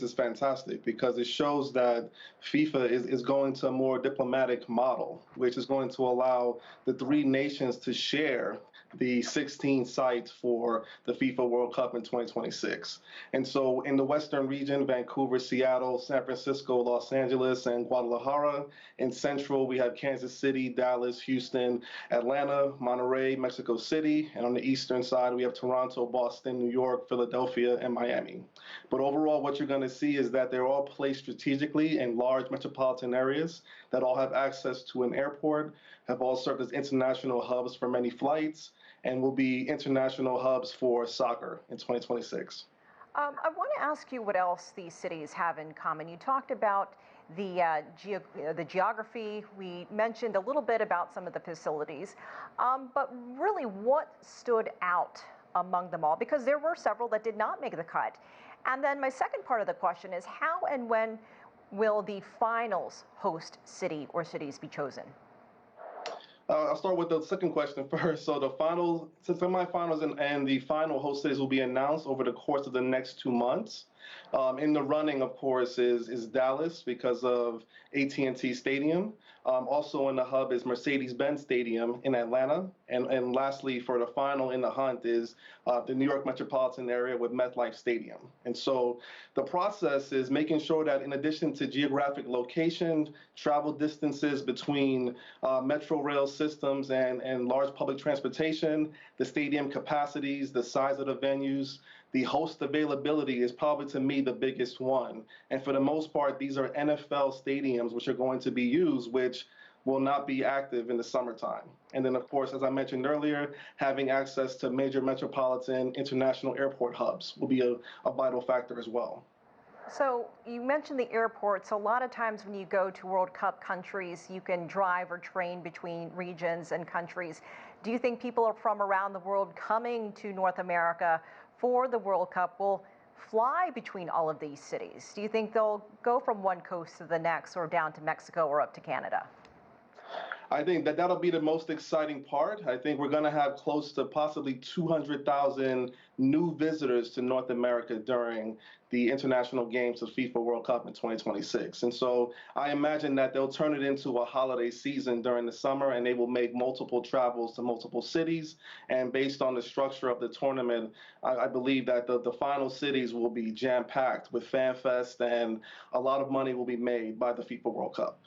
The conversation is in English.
this is fantastic because it shows that FIFA is going to a more diplomatic model, which is going to allow the three nations to share the 16 sites for the FIFA World Cup in 2026. And so in the Western region, Vancouver, Seattle, San Francisco, Los Angeles, and Guadalajara. In Central, we have Kansas City, Dallas, Houston, Atlanta, Monterey, Mexico City. And on the Eastern side, we have Toronto, Boston, New York, Philadelphia, and Miami. But overall, what you're going to see is that they're all placed strategically in large metropolitan areas that all have access to an airport, have all served as international hubs for many flights, and will be international hubs for soccer in 2026. I want to ask you what else these cities have in common. You talked about the geography. We mentioned a little bit about some of the facilities, but really what stood out among them all? Because there were several that did not make the cut. And then my second part of the question is how and when will the finals host city or cities be chosen? I'll start with the second question first. So the finals, semifinals, and the final host cities will be announced over the course of the next 2 months. In the running, of course, is Dallas because of AT&T Stadium. Also in the hub is Mercedes-Benz Stadium in Atlanta. And lastly, for the final in the hunt is the New York metropolitan area with MetLife Stadium. And so the process is making sure that in addition to geographic location, travel distances between metro rail systems and large public transportation, the stadium capacities, the size of the venues, the host availability is probably, to me, the biggest one. And for the most part, these are NFL stadiums which are going to be used, which will not be active in the summertime. And then, of course, as I mentioned earlier, having access to major metropolitan international airport hubs will be a vital factor as well. So you mentioned the airports. A lot of times when you go to World Cup countries, you can drive or train between regions and countries. Do you think people are from around the world coming to North America for the World Cup will fly between all of these cities? Do you think they'll go from one coast to the next or down to Mexico or up to Canada? I think that that'll be the most exciting part. I think we're going to have close to possibly 200,000 new visitors to North America during the international games of FIFA World Cup in 2026. And so I imagine that they'll turn it into a holiday season during the summer, and they will make multiple travels to multiple cities. And based on the structure of the tournament, I believe that the final cities will be jam-packed with fan fest, and a lot of money will be made by the FIFA World Cup.